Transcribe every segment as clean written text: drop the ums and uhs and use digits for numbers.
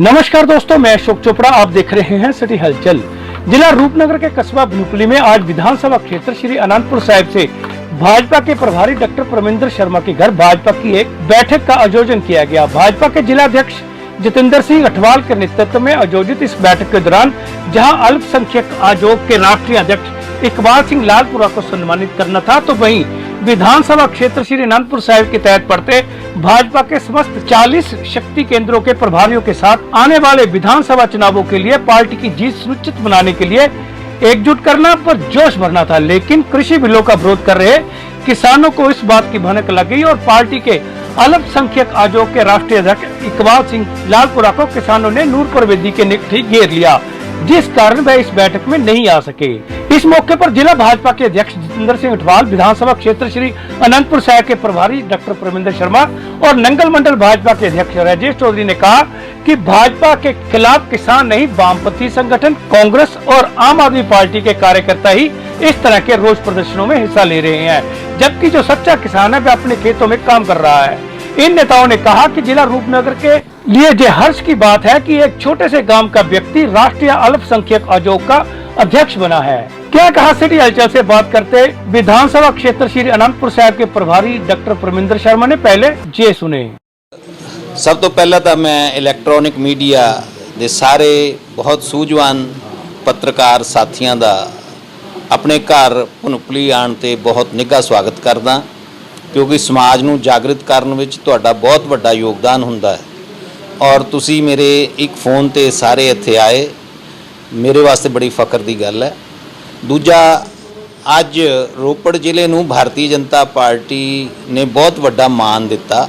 नमस्कार दोस्तों, मैं अशोक चोपड़ा। आप देख रहे हैं सिटी हलचल। जिला रूपनगर के कस्बा बिनुपली में आज विधानसभा क्षेत्र श्री अनंतपुर साहिब से भाजपा के प्रभारी डॉक्टर परमिंदर शर्मा के घर भाजपा की एक बैठक का आयोजन किया गया। भाजपा के जिला अध्यक्ष जितेंद्र सिंह अठवाल के नेतृत्व में आयोजित इस बैठक के दौरान जहां अल्पसंख्यक आयोग के राष्ट्रीय अध्यक्ष इकबाल सिंह लालपुरा को सम्मानित करना था, तो वहीं विधानसभा क्षेत्र श्री अनंतपुर साहिब के तहत पड़ते भाजपा के समस्त 40 शक्ति केंद्रों के प्रभारियों के साथ आने वाले विधानसभा चुनावों के लिए पार्टी की जीत सुनिश्चित बनाने के लिए एकजुट करना पर जोश भरना था। लेकिन कृषि बिलों का विरोध कर रहे किसानों को इस बात की भनक लग गई और पार्टी के अल्पसंख्यक आयोग के राष्ट्रीय अध्यक्ष इकबाल सिंह लालपुरा को किसानों ने नूरपुर वेदी के निकट ही घेर लिया, जिस कारण वह इस बैठक में नहीं आ सके। इस मौके पर जिला भाजपा के अध्यक्ष जितेंद्र सिंह अठवाल, विधानसभा क्षेत्र श्री अनंतपुर साहिब के प्रभारी डॉक्टर परमिंदर शर्मा और नंगल मंडल भाजपा के अध्यक्ष राजेश चौधरी ने कहा कि भाजपा के खिलाफ किसान नहीं, वामपंथी संगठन, कांग्रेस और आम आदमी पार्टी के कार्यकर्ता ही इस तरह के रोष प्रदर्शनों में हिस्सा ले रहे हैं, जबकि जो सच्चा किसान है वह अपने खेतों में काम कर रहा है। इन नेताओं ने कहा कि जिला रूपनगर के लिए ये हर्ष की बात है कि एक छोटे से गांव का व्यक्ति राष्ट्रीय अल्पसंख्यक आयोग का अध्यक्ष बना है। क्या कहा सिटी हलचल से बात करते विधानसभा क्षेत्र श्री अनंतपुर साहिब के प्रभारी डॉक्टर परमिंदर शर्मा ने, पहले जे सुने। सब तो पहला तो मैं इलैक्ट्रॉनिक मीडिया दे सारे बहुत सूझवान पत्रकार साथियों का अपने घर भनुपली आने ते बहुत निघा स्वागत करदा, क्योंकि समाज नूं जागृत करन विच तुहाडा बहुत वड्डा योगदान हुंदा है और तुसी मेरे एक फोन ते सारे इत्थे आए, मेरे वास्ते बड़ी फख्र की गल है। दूजा, अज रोपड़ जिले नूं भारतीय जनता पार्टी ने बहुत वड्डा मान दिता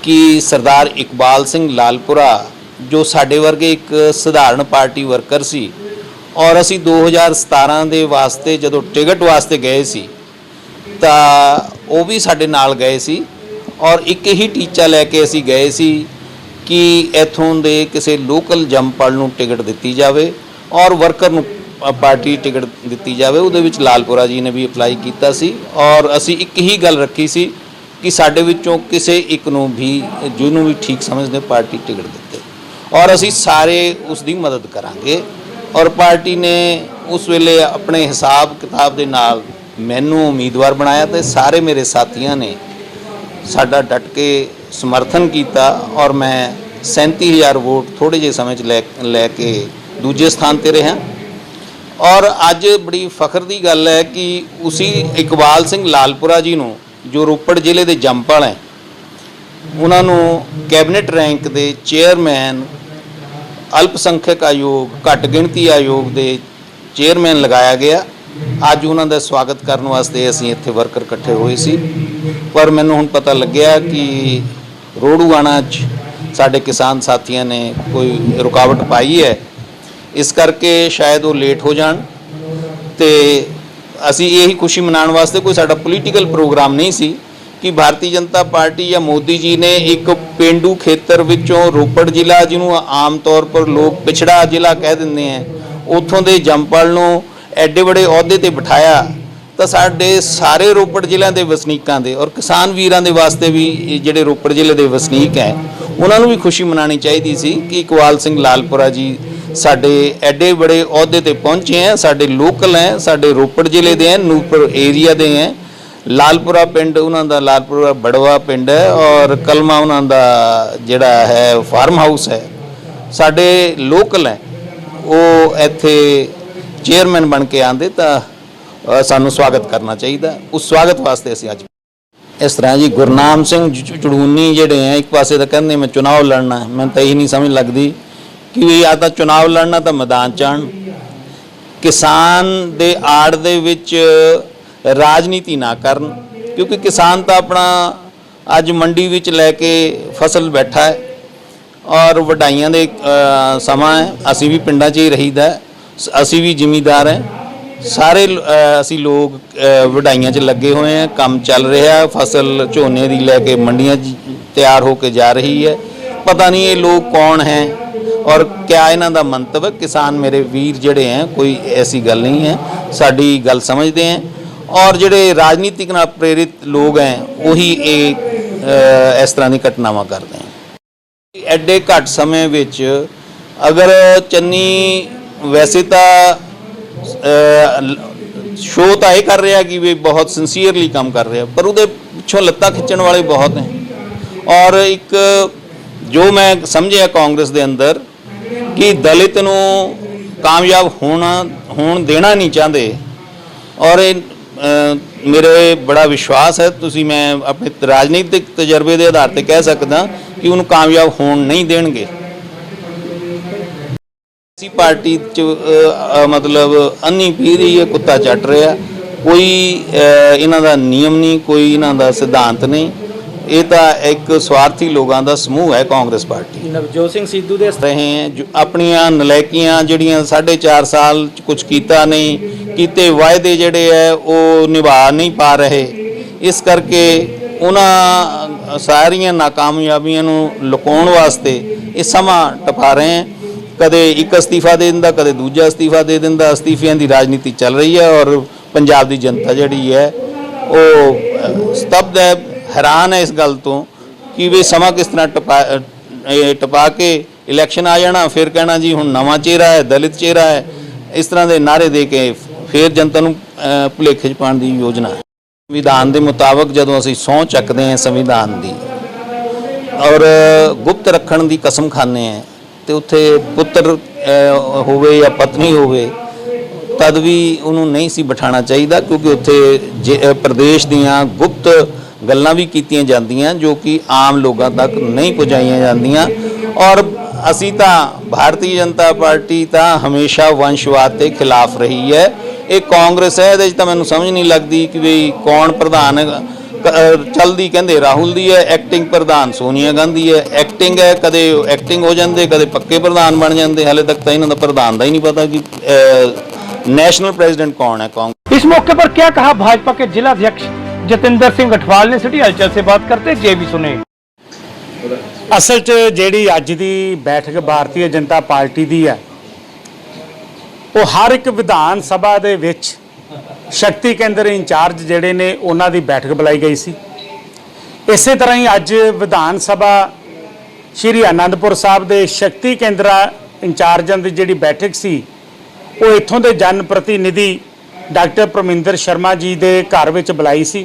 कि सरदार इकबाल सिंह लालपुरा जो साडे वर्गे एक सधारण पार्टी वर्कर सी और असी 2017 दे वास्ते जदों टिकट वास्ते गए सी ਤਾਂ ਉਹ ਵੀ ਸਾਡੇ ਨਾਲ ਗਏ ਸੀ और एक ही टीचा लैके असी गए सी कि इत्थों दे किसी लोकल जंपल नूं टिकट दिती जावे और वर्कर नूं पार्टी टिकट दिती जावे। उहदे विच लालपुरा जी ने भी अपलाई कीता सी और असी एक ही गल रखी सी कि साडे विचों किसी एक नूं भी जिहनूं भी ठीक समझदे पार्टी टिकट दिते और असी सारे उसकी मदद करांगे। और पार्टी ने उस वेले अपने हिसाब किताब दे नाल मैनू उम्मीदवार बनाया तो सारे मेरे साथियों ने साडा डट के समर्थन किया और मैं 37,000 वोट थोड़े जे समय लैके दूजे स्थान पर रहा। और अज बड़ी फख्र की गल है कि उसी इकबाल सिंह लालपुरा जी नूं जो रोपड़ जिले के जंपल हैं उन्होंने कैबिनेट रैंक के चेयरमैन अल्पसंख्यक आयोग घट गिणती आयोग के चेयरमैन लगाया गया। अज उन्होंने स्वागत करने वास्ते असीं इत्थे वर्कर इकट्ठे हुए सी, पर मैनूं हुण पता लग्या कि रोड़ूआणा साडे किसान साथियों ने कोई रुकावट पाई है, इस करके शायद वो लेट हो जाण ते असीं यही खुशी मनाउण वास्ते कोई साडा पोलीटिकल प्रोग्राम नहीं सी कि भारतीय जनता पार्टी या मोदी जी ने एक पेंडू खेतर विचों रोपड़ जिला जिन्हों आम तौर पर लोग पिछड़ा जिला कह देंगे हैं, उत्थों दे जंपल नूं एडे बड़े अहुदे ते बिठाया तो साडे सारे रोपड़ जिलों के वसनीकों के और किसान वीरां दे वास्ते भी जिहड़े रोपड़ जिले के वसनीक हैं उन्होंने भी खुशी मनानी चाहिए सी कि इकबाल सिंह लालपुरा जी साडे एडे बड़े अहुदे ते पहुँचे हैं, साडे लोकल हैं, साडे रोपड़ जिले के हैं, नूरपुर एरिया के हैं। लालपुरा पिंड उन्हां दा लालपुरा बड़वा पिंड है और कलमा उन्हां दा जिहड़ा है फार्म हाउस है, साडे लोकल हैं, वो इत्थे चेयरमैन बन के आंदे तो सानू स्वागत करना चाहिए। उस स्वागत वास्ते असीं अज इस तरह जी गुरनाम सिंह चड़ूनी जिहड़े हैं एक पासे तो कहंदे मैं चुनाव लड़ना, मैं तो यही नहीं समझ लगती कि या तो चुनाव लड़ना तो मैदान च आउण, किसान दे आड़ दे विच राजनीति ना करन, क्योंकि किसान तो अपना अज मंडी विच लैके फसल बैठा है और वढाइयां दे समा है, असीं भी पिंडां 'च ही रहीदा है, असी भी जिमीदार हैं, सारे असी लोग वढाइयां 'च लगे हुए हैं, काम चल रहा है, फसल झोने की लैके मंडियां तैयार होकर जा रही है। पता नहीं ये लोग कौन हैं और क्या इन्हां दा मंतव है। किसान मेरे वीर जिहड़े हैं कोई ऐसी गल नहीं है, साडी गल समझते हैं और जिहड़े राजनीतिक नाल प्रेरित लोग हैं वही इस तरह की घटनावां करते हैं। ਐਡੇ ਘੱਟ ਸਮੇਂ ਵਿੱਚ ਅਗਰ ਚੰਨੀ ਵੈਸੇ ਤਾਂ ਸ਼ੋਅ ਤਾਂ ਇਹ ਕਰ ਰਿਹਾ ਕਿ ਵੀ ਬਹੁਤ ਸਿੰਸੀਅਰਲੀ ਕੰਮ ਕਰ ਰਿਹਾ, ਪਰ ਉਹਦੇ ਪਿੱਛੋਂ ਲੱਤਾਂ ਖਿੱਚਣ ਵਾਲੇ ਬਹੁਤ ਨੇ। ਔਰ ਇੱਕ ਜੋ ਮੈਂ ਸਮਝਿਆ ਕਾਂਗਰਸ ਦੇ ਅੰਦਰ ਕਿ ਦਲਿਤ ਨੂੰ ਕਾਮਯਾਬ ਹੋਣ ਦੇਣਾ ਨਹੀਂ ਚਾਹੁੰਦੇ। ਔਰ ਇਹ ਮੇਰੇ ਬੜਾ ਵਿਸ਼ਵਾਸ ਹੈ, ਤੁਸੀਂ ਮੈਂ ਆਪਣੇ ਰਾਜਨੀਤਿਕ ਤਜਰਬੇ ਦੇ ਆਧਾਰ ਤੇ ਕਹਿ ਸਕਦਾ ਕਿ ਉਹਨੂੰ ਕਾਮਯਾਬ ਹੋਣ ਨਹੀਂ ਦੇਣਗੇ। ਇसी पार्टी मतलब अन्नी पी रही है, कुत्ता चट रहा, कोई इन्हां दा नियम नहीं, कोई इन्हां दा सिद्धांत नहीं। ये तो एक स्वार्थी लोगों का समूह है कांग्रेस पार्टी। नवजोत सिंह सिद्धू दे रहे हैं जो अपनियां नलैकियां जिहड़ियां 4.5 साल कुछ कीता नहीं, कीते वायदे जिहड़े है वो निभा नहीं पा रहे, इस करके उन्हां सारियां नाकामयाबियां नूं लुकाउण वास्ते ये समा टपा रहे हैं। कदे एक अस्तीफा दे दिंदा, कदे दूजा अस्तीफा दे दिंदा। अस्तीफियां की राजनीति चल रही है और पंजाब की जनता जिहड़ी है वो स्तब्ध है, हैरान है इस गल तो कि भी समा किस तरह टपा के इलैक्शन आ जाना, फिर कहना जी हुण नवां चेहरा है, दलित चेहरा है, इस तरह के नारे दे के फिर जनता नूं भुलेखे च पाउण दी योजना है। संविधान के मुताबिक जदों असीं सौं चकदे हैं संविधान की और गुप्त रखण की कसम खाने हैं तो उत्थे पुत्र होवे या पत्नी होवे तद भी उन्होंने नहीं सी बिठाना चाहिए, क्योंकि उत्थे प्रदेश दियां गुप्त गल्लां भी कीतियां जांदियां जो कि आम लोगों तक नहीं पहुँचाइयां जांदियां। और असी तां भारतीय जनता पार्टी तां हमेशा वंशवाद के खिलाफ रही है। ये कांग्रेस है, इहदे तां मैनूं समझ नहीं लगती कि भी कौन प्रधान चलती कहते राहुल दी है, एक्टिंग प्रधान सोनिया गांधी है। एक्टिंग है, कदे एक्टिंग हो जाते, कदे पक्के प्रधान बन जाते। हाले तक तो इन्हों का प्रधान का ही नहीं पता कि नेशनल प्रेजिडेंट कौन है कांग्रेस। इस मौके पर क्या कहा भाजपा के जिला अध्यक्ष जतिंदर सिंह अठवाल ने सिटी हलचल से बात करते जे भी सुने। असल च जिहड़ी अज दी बैठक भारतीय जनता पार्टी दी है वो हर एक विधान सभा दे विच शक्ति केंद्र इंचार्ज जिहड़े ने उन्हां दी बैठक बुलाई गई सी। इसे तरह ही अज विधान सभा श्री आनंदपुर साहब दे शक्ति केंद्र इंचार्जां दी जिहड़ी बैठक सी वो इत्थों दे जन प्रतिनिधि डॉक्टर परमिंदर शर्मा जी दे घर विच बुलाई सी।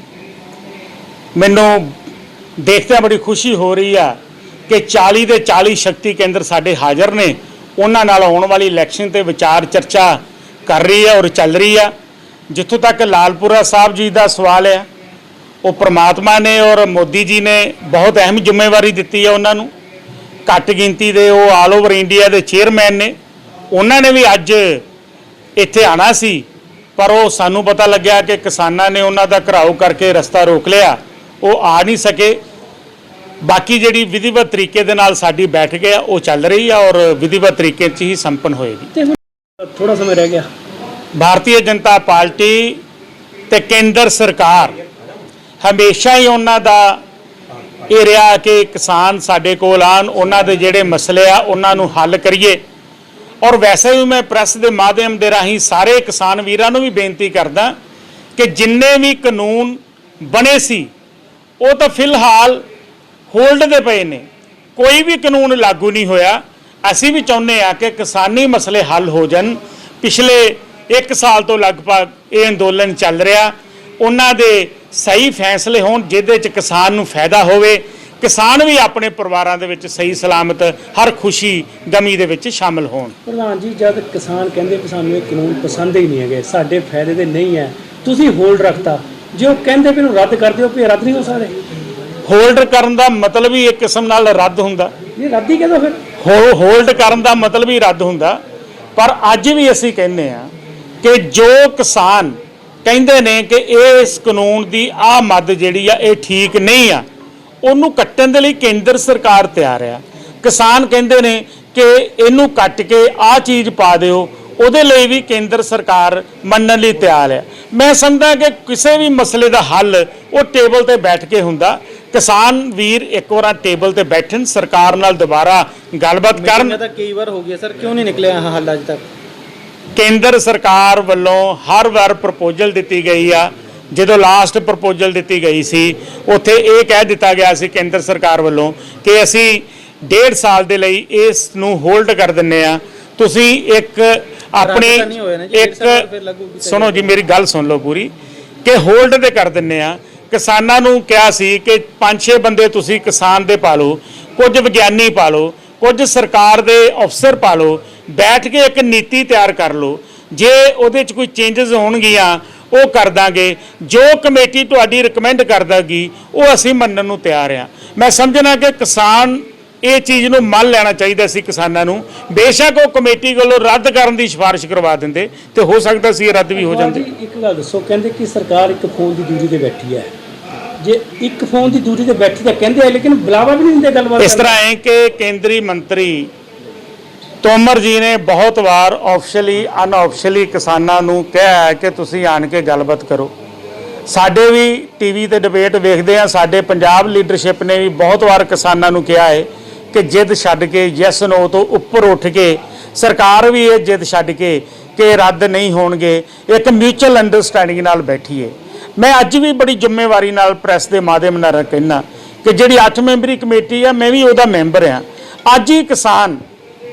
मैनूं देखदे बड़ी खुशी हो रही है कि 40 ਦੇ 40 शक्ति केंद्र साडे हाज़र ने, उन्हां नाल आउण वाली इलैक्शन ते विचार चर्चा कर रही है और चल रही है। जिथों तक लालपुरा साहब जी का सवाल है वो परमात्मा ने और मोदी जी ने बहुत अहम जिम्मेवारी दी है उन्होंने। घट गिनती के वो ऑल ओवर इंडिया के चेयरमैन ने, उन्होंने भी अज इत्थे आना सी, पर वो सानू पता लग्या कि किसानां ने उन्हों का घराव करके रस्ता रोक लिया, वो आ नहीं सके। बाकी जिहड़ी विधिवत तरीके दे नाल साडी बैठक है वो चल रही है और विधिवत तरीके ही संपन्न होएगी। थोड़ा समय रह गया। भारतीय जनता पार्टी ते केंद्र सरकार हमेशा ही उन्हां दा ये रहा कि किसान साडे कोल आन, उन्हां दे जिहड़े मसले आ उन्हां नूं हल करिए। और वैसे भी मैं प्रैस के माध्यम के राही सारे किसान वीरां नूं भी बेनती करदा कि जिन्ने भी कानून बने सी वो तो फिलहाल होल्ड दे पे ने, कोई भी कानून लागू नहीं होया। असीं भी चाहुंदे आ कि किसानी मसले हल हो जाण। पिछले 1 साल तो लगभग ये अंदोलन चल रहा, उन्हां दे सही फैसले होण जिहदे च किसान नूं फायदा होवे, किसान भी अपने परिवारां दे विच सही सलामत हर खुशी गमी दे विच शामिल होण। प्रधान जी जब किसान कहंदे कि सानूं ये कानून पसंद ही नहीं है, साडे फायदे दे नहीं है, तुसीं होल्ड रखता, जो कहंदे भी रद्द कर दिओ, भी रद्द नहीं हो सकदे। होल्ड करन दा मतलब ही एक किस्म नाल रद्द हुंदा। ये रद्द ही कहदो फिर होल्ड करन दा मतलब ही रद्द हुंदा। पर अज भी असीं कहने आ कि जो किसान कहंदे ने कि इस कानून की आ मद जिहड़ी आ ये ठीक नहीं आ, उन्होंने कट्टण दे लई केंद्र सरकार तैयार है। किसान कहंदे ने कि इनू कट के आ चीज़ पा दिओ, उहदे लई भी केंद्र सरकार मनण लई तैयार है। मैं समझदा कि किसी भी मसले का हल वो टेबल ते बैठ के हुंदा। किसान वीर एक बार टेबल ते बैठन, सरकार नाल दोबारा गलबात करन। कई बार हो गया सर, क्यों नहीं निकले हल अज तक? केंद्र सरकार वालों हर बार प्रपोजल दी गई आ। जो लास्ट प्रपोजल दी गई सी उत्थे ये कह दिता गया सी केंद्र सरकार वालों कि असी 1.5 ਸਾਲ ਦੇ ਲਈ ਇਸ ਨੂੰ ਹੋਲਡ ਕਰ ਦਿੰਨੇ ਆ। ਤੁਸੀਂ ਇੱਕ ਆਪਣੀ ਇੱਕ ਸੁਣੋ ਜੀ, ਮੇਰੀ ਗੱਲ ਸੁਣ ਲਓ ਪੂਰੀ, ਕਿ ਹੋਲਡ ਤੇ ਕਰ ਦਿੰਨੇ ਆ। ਕਿਸਾਨਾਂ ਨੂੰ ਕਿਹਾ ਸੀ ਕਿ 5-6 ਬੰਦੇ ਤੁਸੀਂ ਕਿਸਾਨ ਦੇ ਪਾ ਲਓ, ਕੁਝ ਵਿਗਿਆਨੀ ਪਾ ਲਓ, ਕੁਝ ਸਰਕਾਰ ਦੇ ਅਫਸਰ ਪਾ ਲਓ, ਬੈਠ ਕੇ ਇੱਕ ਨੀਤੀ ਤਿਆਰ ਕਰ ਲਓ। ਜੇ ਉਹਦੇ 'ਚ ਕੋਈ ਚੇਂਜਸ ਹੋਣਗੀਆਂ ਉਹ ਕਰ ਦਾਂਗੇ, ਜੋ ਕਮੇਟੀ ਤੁਹਾਡੀ ਰਿਕਮੈਂਡ ਕਰ ਦਾਂਗੀ ਉਹ ਅਸੀਂ ਮੰਨਣ ਨੂੰ ਤਿਆਰ ਆ। ਮੈਂ ਸਮਝਣਾ ਕਿ ਕਿਸਾਨ ਇਹ ਚੀਜ਼ ਨੂੰ ਮੰਨ ਲੈਣਾ ਚਾਹੀਦਾ ਸੀ ਕਿਸਾਨਾਂ ਨੂੰ। ਬੇਸ਼ੱਕ ਉਹ ਕਮੇਟੀ ਵੱਲੋਂ ਰੱਦ ਕਰਨ ਦੀ ਸਿਫਾਰਿਸ਼ ਕਰਵਾ ਦਿੰਦੇ ਤੇ ਹੋ ਸਕਦਾ ਸੀ ਇਹ ਰੱਦ ਵੀ ਹੋ ਜਾਂਦੇ। ਇੱਕ ਗੱਲ ਦੱਸੋ, ਕਹਿੰਦੇ ਕਿ ਸਰਕਾਰ ਇੱਕ ਫੋਨ ਦੀ ਦੂਰੀ ਤੇ ਬੈਠੀ ਹੈ। ਜੇ ਇੱਕ ਫੋਨ ਦੀ ਦੂਰੀ ਤੇ ਬੈਠੀ ਤਾਂ ਕਹਿੰਦੇ ਆ, ਲੇਕਿਨ ਬੁਲਾਵਾ ਵੀ ਨਹੀਂ ਦਿੰਦੇ ਗੱਲਬਾਤ। ਇਸ ਤਰ੍ਹਾਂ ਹੈ ਕਿ ਕੇਂਦਰੀ ਮੰਤਰੀ ਤੋਮਰ ਜੀ ਨੇ ਬਹੁਤ ਵਾਰ ਆਫੀਸ਼ੀਅਲੀ ਅਨਆਫੀਸ਼ੀਅਲੀ ਕਿਸਾਨਾਂ ਨੂੰ ਕਿਹਾ ਹੈ ਕਿ ਤੁਸੀਂ ਆਣ ਕੇ ਗੱਲਬਾਤ ਕਰੋ। ਸਾਡੇ ਵੀ ਟੀਵੀ ਤੇ ਡਿਬੇਟ ਵੇਖਦੇ ਆ, ਸਾਡੇ ਪੰਜਾਬ ਲੀਡਰਸ਼ਿਪ ਨੇ ਵੀ ਬਹੁਤ ਵਾਰ ਕਿਸਾਨਾਂ ਨੂੰ ਕਿਹਾ ਹੈ ਕਿ ਜਿੱਦ ਛੱਡ ਕੇ ਯੈਸ ਨੋ ਤੋਂ ਉੱਪਰ ਉੱਠ ਕੇ, ਸਰਕਾਰ ਵੀ ਇਹ ਜਿੱਦ ਛੱਡ ਕੇ ਕਿ ਰੱਦ ਨਹੀਂ ਹੋਣਗੇ, ਇੱਕ ਮਿਊਚੁਅਲ ਅੰਡਰਸਟੈਂਡਿੰਗ ਨਾਲ ਬੈਠੀਏ। ਮੈਂ ਅੱਜ ਵੀ ਬੜੀ ਜ਼ਿੰਮੇਵਾਰੀ ਨਾਲ ਪ੍ਰੈਸ ਦੇ ਮਾਧਿਅਮ ਨਾਲ ਕਹਿਣਾ ਕਿ ਜਿਹੜੀ 8 ਮੈਂਬਰੀ ਕਮੇਟੀ ਆ, ਮੈਂ ਵੀ ਉਹਦਾ ਮੈਂਬਰ ਆ। ਅੱਜ ਹੀ ਕਿਸਾਨ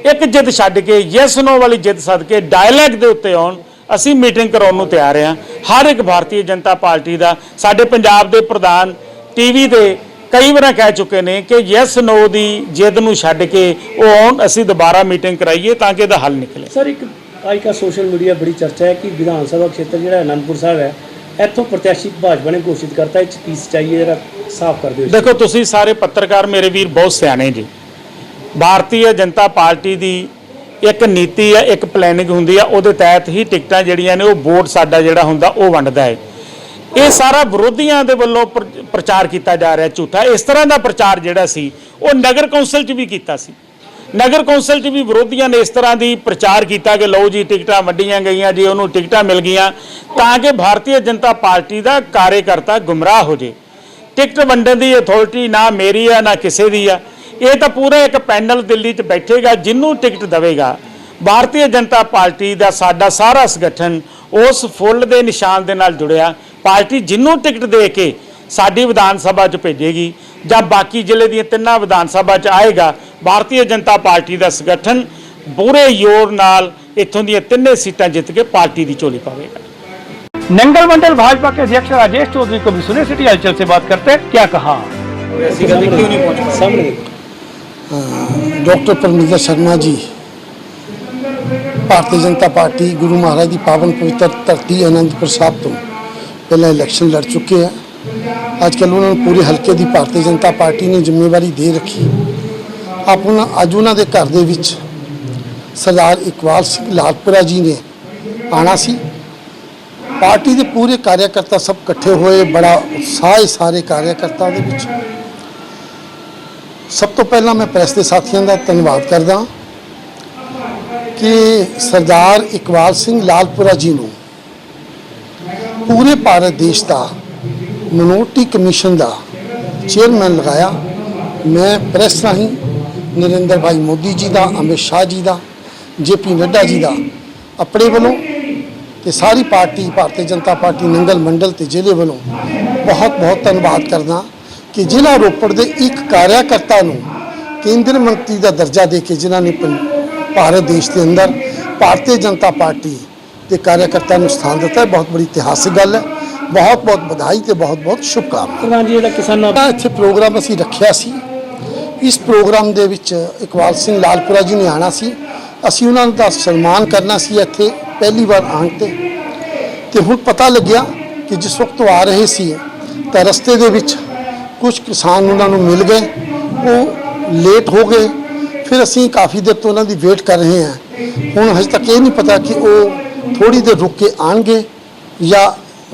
ਇੱਕ ਜਿੱਦ ਛੱਡ ਕੇ ਯੈਸ ਨੋ ਵਾਲੀ ਜਿੱਦ ਛੱਡ ਕੇ ਡਾਇਲੌਗ ਦੇ ਉੱਤੇ ਆਉਣ। ਅਸੀਂ ਮੀਟਿੰਗ ਕਰਾਉਣ ਨੂੰ ਤਿਆਰ ਹਾਂ। ਹਰ ਇੱਕ ਭਾਰਤੀ ਜਨਤਾ ਪਾਰਟੀ ਦਾ, ਸਾਡੇ ਪੰਜਾਬ ਦੇ ਪ੍ਰਧਾਨ ਟੀਵੀ ਤੇ ਕਈ ਵਾਰ ਕਹਿ ਚੁੱਕੇ ਨੇ ਕਿ ਯੈਸ ਨੋ ਦੀ ਜਿੱਦ ਨੂੰ ਛੱਡ ਕੇ ਉਹ ਆਉਣ, ਅਸੀਂ ਦੁਬਾਰਾ ਮੀਟਿੰਗ ਕਰਾਈਏ ਤਾਂ ਕਿ ਇਹਦਾ ਹੱਲ ਨਿਕਲੇ। ਸਰ, ਇੱਕ ਅੱਜ ਕੱਲ੍ਹ ਸੋਸ਼ਲ ਮੀਡੀਆ ਬੜੀ ਚਰਚਾ ਹੈ ਕਿ ਵਿਧਾਨ ਸਭਾ ਖੇਤਰ ਜਿਹੜਾ ਅਨੰਦਪੁਰ ਸਾਹਿਬ ਹੈ, ਇੱਥੋਂ ਪ੍ਰਤਿਆਸ਼ੀ ਭਾਜਪਾ ਨੇ ਘੋਸ਼ਿਤ ਕਰਤਾ। ਇਹ 'ਚ ਕੀ ਸੱਚਾਈ ਹੈ, ਜਰਾ ਸਾਫ਼ ਕਰ ਦਿਓ। ਦੇਖੋ, ਤੁਸੀਂ ਸਾਰੇ ਪੱਤਰਕਾਰ ਮੇਰੇ ਵੀਰ ਬਹੁਤ ਸਿਆਣੇ ਜੀ। ਭਾਰਤੀ ਜਨਤਾ ਪਾਰਟੀ ਦੀ ਇੱਕ ਨੀਤੀ ਹੈ, ਇੱਕ ਪਲੈਨਿੰਗ ਹੁੰਦੀ ਆ, ਉਹਦੇ ਤਹਿਤ ਹੀ ਟਿਕਟਾਂ ਜਿਹੜੀਆਂ ਨੇ ਉਹ ਬੋਰਡ ਸਾਡਾ ਜਿਹੜਾ ਹੁੰਦਾ ਉਹ ਵੰਡਦਾ ਹੈ। ਇਹ ਸਾਰਾ ਵਿਰੋਧੀਆਂ ਦੇ ਵੱਲੋਂ ਪ੍ਰਚਾਰ ਕੀਤਾ ਜਾ ਰਿਹਾ ਝੂਠਾ। ਇਸ ਤਰ੍ਹਾਂ ਦਾ ਪ੍ਰਚਾਰ ਜਿਹੜਾ ਸੀ ਉਹ ਨਗਰ ਕੌਂਸਲ 'ਚ ਵੀ ਕੀਤਾ ਸੀ। ਨਗਰ ਕੌਂਸਲ 'ਚ ਵੀ ਵਿਰੋਧੀਆਂ ਨੇ ਇਸ ਤਰ੍ਹਾਂ ਦੀ ਪ੍ਰਚਾਰ ਕੀਤਾ ਕਿ ਲਓ ਜੀ ਟਿਕਟਾਂ ਵੰਡੀਆਂ ਗਈਆਂ ਜੀ, ਉਹਨੂੰ ਟਿਕਟਾਂ ਮਿਲ ਗਈਆਂ, ਤਾਂ ਕਿ ਭਾਰਤੀ ਜਨਤਾ ਪਾਰਟੀ ਦਾ ਕਾਰਜਕਰਤਾ ਗੁੰਮਰਾਹ ਹੋ ਜੇ। ਟਿਕਟ ਵੰਡਣ ਦੀ ਅਥਾਰਟੀ ਨਾ ਮੇਰੀ ਆ ਨਾ ਕਿਸੇ ਦੀ ਆ। ਇਹ ਤਾਂ ਪੂਰਾ ਇੱਕ ਪੈਨਲ ਦਿੱਲੀ 'ਚ ਬੈਠੇਗਾ, ਜਿਹਨੂੰ ਟਿਕਟ ਦੇਵੇਗਾ। ਭਾਰਤੀ ਜਨਤਾ ਪਾਰਟੀ ਦਾ ਸਾਡਾ ਸਾਰਾ ਸੰਗਠਨ ਉਸ ਫੁੱਲ ਦੇ ਨਿਸ਼ਾਨ ਦੇ ਨਾਲ ਜੁੜਿਆ। ਪਾਰਟੀ ਜਿਹਨੂੰ ਟਿਕਟ ਦੇ ਕੇ ਸਾਡੀ ਵਿਧਾਨ ਸਭਾ 'ਚ ਭੇਜੇਗੀ ਜਾਂ ਬਾਕੀ ਜ਼ਿਲ੍ਹੇ ਦੀਆਂ 3 ਵਿਧਾਨ ਸਭਾ 'ਚ ਆਏਗਾ, ਭਾਰਤੀ ਜਨਤਾ ਪਾਰਟੀ ਦਾ ਸੰਗਠਨ ਪੂਰੇ ਜ਼ੋਰ ਨਾਲ ਇੱਥੋਂ ਦੀਆਂ 3 सीटें जित के पार्टी की झोली पावेगा। नंगल मंडल भाजपा के अध्यक्ष राजेश चौधरी को भी सुने सिटी हलचल से बात करते हैं, क्या कहा। डॉक्टर परमिंदर शर्मा जी भारतीय जनता पार्टी गुरु महाराज की पावन पवित्र धरती आनंदपुर साहब तो पहले इलैक्शन लड़ चुके हैं। अजकल उन्होंने पूरे हल्के की भारतीय जनता पार्टी ने जिम्मेवारी दे रखी। अज उन्होंने घर दे विच सरदार इकबाल सिंह लालपुरा जी ने आना सी। पार्टी के पूरे कार्यकर्ता सब इकट्ठे हुए, बड़ा उत्साह है सारे कार्यकर्ता दे विच। सब तो पहला मैं प्रेस के साथियों का धन्यवाद करदा कि सरदार इकबाल सिंह लालपुरा जी को पूरे भारत देश का मिनोरिटी कमीशन का चेयरमैन लगाया। मैं प्रेस राही नरेंद्र भाई मोदी जी का, अमित शाह जी का, JP नड्डा जी का अपने वालों ते सारी पार्टी भारतीय जनता पार्टी नंगल मंडल ते जिले वालों बहुत बहुत धन्यवाद करना कि जिला रोपड़ के एक कार्यकर्ता नूं केंद्र मंत्री का दर्जा दे के जिन्होंने भारत देश के अंदर भारतीय जनता पार्टी के कार्यकर्ता नूं स्थान दिता है, बहुत बड़ी इतिहासिक गल है। बहुत बहुत बधाई ते बहुत बहुत शुभकामनाएं। इत्थे प्रोग्राम असीं रखिया सी। इस प्रोग्राम दे विच इकबाल सिंह लालपुरा जी ने आना सी। असीं उन्हां दा सन्मान करना सी। इत्थे पहली बार आण ते हुण पता लग्या कि जिस वक्त आ रहे सी तां रस्ते दे विच कुछ किसान उन्हां नूं मिल गए, वो लेट हो गए। फिर असीं काफ़ी देर तो उन्हां दी वेट कर रहे हैं। हुण हजे तक ये नहीं पता कि वो थोड़ी देर रुक के आएंगे या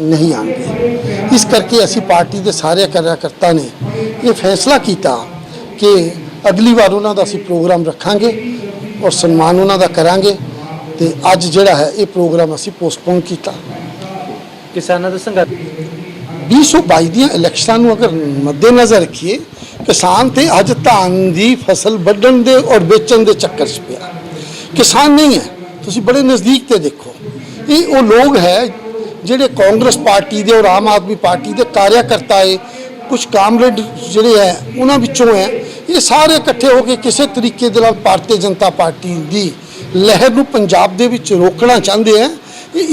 नहीं आएंगे। इस करके असीं पार्टी के सारे कार्यकर्ता ने ये फैसला किया कि अगली बार उन्हां दा असीं प्रोग्राम रखांगे और सन्मान उन्हां दा करांगे। ते अज जिहड़ा है ये प्रोग्राम असीं पोस्टपोन किया। किसानां दा संघर्ष 2022 ਦੀਆਂ ਇਲੈਕਸ਼ਨਾਂ ਨੂੰ अगर मद्देनज़र रखिए, किसान तो अज धान की फसल वड्ढण दे और बेचण के चक्कर च पिया। किसान नहीं है, तुसीं बड़े नज़दीक ते देखो। ये वो लोग है जिहड़े कांग्रेस पार्टी दे और आम आदमी पार्टी के कार्यकर्ता है, कुछ कामरेड जिहड़े है उन्हां विचों है। ਇਹ ਸਾਰੇ ਇਕੱਠੇ ਹੋ ਕੇ ਕਿਸੇ ਤਰੀਕੇ ਦੇ ਨਾਲ ਭਾਰਤੀ ਜਨਤਾ ਪਾਰਟੀ ਦੀ ਲਹਿਰ ਨੂੰ ਪੰਜਾਬ ਦੇ ਵਿੱਚ ਰੋਕਣਾ ਚਾਹੁੰਦੇ ਆ।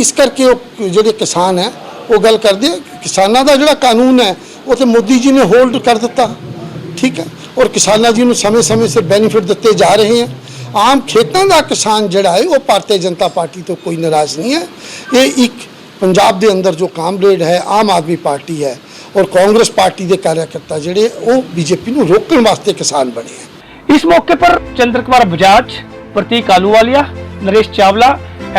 ਇਸ ਕਰਕੇ ਉਹ ਜਿਹੜੇ ਕਿਸਾਨ ਹੈ ਉਹ ਗੱਲ ਕਰਦੇ ਆ, ਕਿਸਾਨਾਂ ਦਾ ਜਿਹੜਾ ਕਾਨੂੰਨ ਹੈ ਉਹ ਤੇ ਮੋਦੀ ਜੀ ਨੇ ਹੋਲਡ ਕਰ ਦਿੱਤਾ, ਠੀਕ ਹੈ, ਔਰ ਕਿਸਾਨਾਂ ਜੀ ਨੂੰ ਸਮੇਂ-ਸਮੇਂ ਸਿਰ ਬੈਨੀਫਿਟ ਦਿੱਤੇ ਜਾ ਰਹੇ ਹਨ। ਆਮ ਖੇਤਾਂ ਦਾ ਕਿਸਾਨ ਜਿਹੜਾ ਹੈ ਉਹ ਭਾਰਤੀ ਜਨਤਾ ਪਾਰਟੀ ਤੋਂ ਕੋਈ ਨਾਰਾਜ਼ ਨਹੀਂ ਹੈ। ਇਹ ਇੱਕ ਪੰਜਾਬ ਦੇ ਅੰਦਰ ਜੋ ਕਾਮਰੇਡ ਹੈ ਆਮ ਆਦਮੀ ਪਾਰਟੀ ਹੈ ਔਰ ਕਾंग्रेस पार्टी के कार्यकर्ता ਜਿਹੜੇ ਉਹ बीजेपी ਨੂੰ ਰੋਕਣ ਵਾਸਤੇ किसान बने हैं। इस मौके पर चंद्र कुमार बजाज, प्रतीक आलूवालिया, नरेश चावला,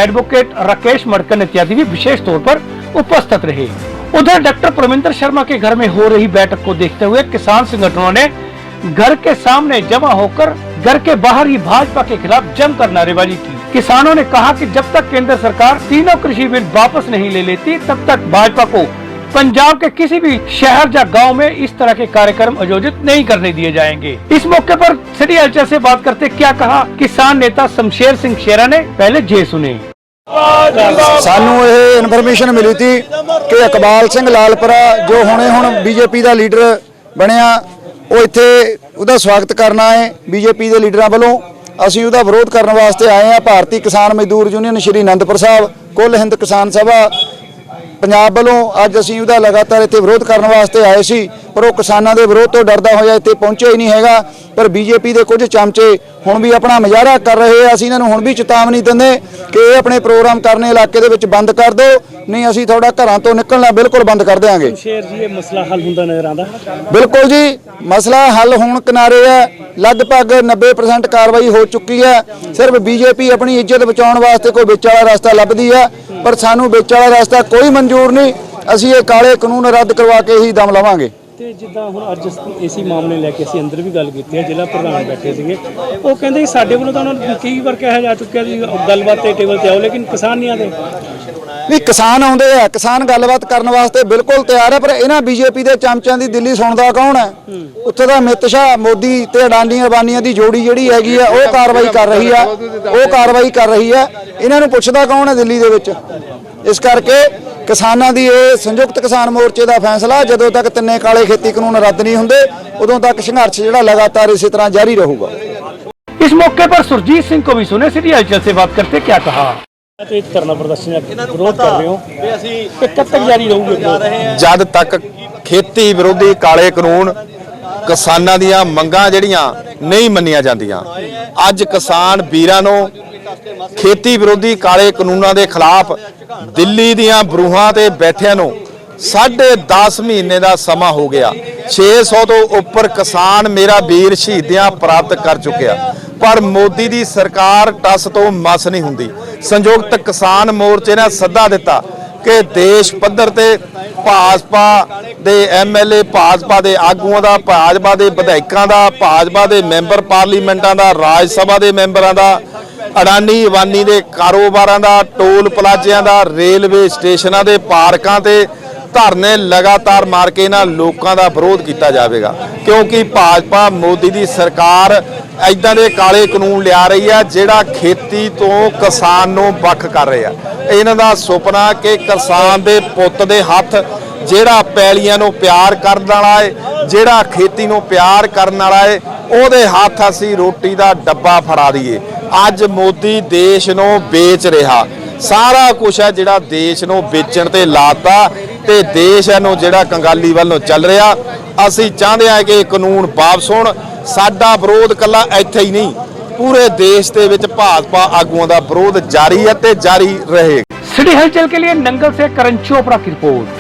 एडवोकेट राकेश मडकन इत्यादि भी विशेष तौर पर उपस्थित रहे। उधर डॉक्टर परमिंदर शर्मा के घर में हो रही बैठक को देखते हुए किसान संगठनों ने घर के सामने जमा होकर घर के बाहर ही भाजपा के खिलाफ जमकर नारेबाजी की। किसानों ने कहा कि जब तक केंद्र सरकार तीनों कृषि बिल वापस नहीं ले लेती तब तक भाजपा को पंजाब के किसी भी शहर या गांव में इस तरह के कार्यक्रम आयोजित नहीं करने दिए जाएंगे। इस मौके पर सिटी हलचल से बात करते क्या कहा किसान नेता शमशेर सिंह शेरा ने, पहले जे सुने। सानू ये इन्फॉर्मेशन मिली थी कि इकबाल सिंह लालपुरा जो हुणे बीजेपी का लीडर बनया वो इत्थे उहदा स्वागत करना है बीजेपी के लीडरां वालों। असीं उहदा विरोध करने वास्ते आए हैं। भारतीय किसान मजदूर यूनियन श्री आनंदपुर साहब, कुल हिंद किसान सभा पंजाब वालों अज असीं उहदा लगातार इत्थे विरोध करने वास्ते आए सी, पर वो किसानां दे विरोध तो डरदा होया इत्थे पहुंचे ही नहीं हैगा। पर बीजेपी के कुछ चमचे हुण भी अपना मुजाहरा कर रहे हैं। असीं इन्हां नूं हुण भी चेतावनी दिंदे कि ये अपने प्रोग्राम करने इलाके दे विच बंद कर दो, नहीं असीं तुहाडा घरां तो निकलना बिल्कुल बंद कर देंगे। शेर जी ये मसला हल हुंदा नजर आंदा? बिल्कुल जी, मसला हल होण किनारे है। लगभग 90% कार्रवाई हो चुकी है। सिर्फ बीजेपी अपनी इज्जत बचाउण वास्ते कोई विच वाला रास्ता लभदी है, पर सानू विच वाला रास्ता कोई मंजूर नहीं। असीं ये काले कानून रद्द करवा के ही दम लवांगे। ਤੇ ਜਿੱਦਾਂ ਹੁਣ ਅੱਜ ਇਸੇ ਮਾਮਲੇ ਲੈ ਕੇ ਅਸੀਂ ਅੰਦਰ ਵੀ ਗੱਲ ਕੀਤੀ ਹੈ, ਜ਼ਿਲ੍ਹਾ ਪ੍ਰਧਾਨ ਬੈਠੇ ਸੀਗੇ, ਉਹ ਕਹਿੰਦੇ ਸਾਡੇ ਵੱਲੋਂ ਤਾਂ ਉਹਨਾਂ ਨੂੰ ਕਈ ਵਾਰ ਕਿਹਾ ਜਾ ਚੁੱਕਿਆ ਜੀ ਗੱਲਬਾਤ ਤੇ ਟੇਬਲ ਤੇ ਆਓ, ਲੇਕਿਨ ਕਿਸਾਨ ਨਹੀਂ ਆਉਂਦੇ। नहीं किसान आउंदे आ, किसान गलबात करने वास्ते बिल्कुल तैयार है, पर इन्हां बीजेपी के चमचों की दिल्ली सुनता कौन है? उत्थे दा अमित शाह, मोदी ते अडानी अबानिया की जोड़ी जिहड़ी हैगी है वो कार्रवाई कर रही है, वो कार्रवाई कर रही है। इन्हां नूं पुछदा कौन है दिल्ली दे विच? इस करके किसानां दी ये संयुक्त किसान मोर्चे का फैसला जदों तक तिन्ने काले खेती कानून रद्द नहीं हुंदे उदों तक संघर्ष जिहड़ा लगातार इसी तरह जारी रहूगा। इस मौके पर सुरजीत सिंह को भी सुने। सिटी हलचल से बात करते क्या कहा। तो एक धरना प्रदर्शन विरोध कर रहे हो, कब तक जारी रहूगे? जद तक खेती विरोधी काले कानून किसानां दीयां मंगां जिहड़ियां नहीं मन्नियां जांदियां, अज किसान वीरां नूं खेती विरोधी काले कानूनां दे खिलाफ दिल्ली दीयां बरूहां ते बैठिਆਂ ਨੂੰ 10.5 महीने का समा हो गया। 600 तो उपर किसान मेरा वीर शहीदियां प्राप्त कर चुकिया, पर मोदी दी सरकार टस तो मस नहीं हुंदी। संयुक्त किसान मोर्चे ने सदा दिता कि देश पद्धर ते भाजपा दे MLA, भाजपा दे आगूआं दा, भाजपा दे विधायकां दा, भाजपा दे मैंबर पार्लीमेंटां दा, राज सभा दे मैंबरां दा, अडानी अबानी दे कारोबारां दा, टोल प्लाजियां दा, रेलवे स्टेशनां दे, पार्कां ते धरने लगातार मार के इन्हां लोकां दा विरोध किया जाएगा, क्योंकि भाजपा मोदी दी सरकार इदां दे काले कानून लिया रही है जिहड़ा खेती तो किसान नूं वख कर रहे हैं। इन्हां दा सुपना कि किसान दे पुੱਤ दे हत्थ जिहड़ा पैलियां नूं प्यार करन वाला है, जिहड़ा खेती नूं प्यार करन वाला है, ਉਹਦੇ हत्थ असीं रोटी दा डब्बा फड़ा दईए। अज मोदी देश नूं बेच रहा, सारा कुछ है जिहड़ा देश नूं बेचण ते लाता ते देश नूं जिहड़ा कंगाली वल नूं चल रहा। असीं चाहते हैं कि कानून वापस होण। साडा विरोध कल्ला ਇੱਥੇ ही नहीं, पूरे देश दे विच भाजपा आगूआं दा विरोध जारी है ते जारी रहेगा। सिटी हलचल के लिए नंगल से करण चोपड़ा की रिपोर्ट।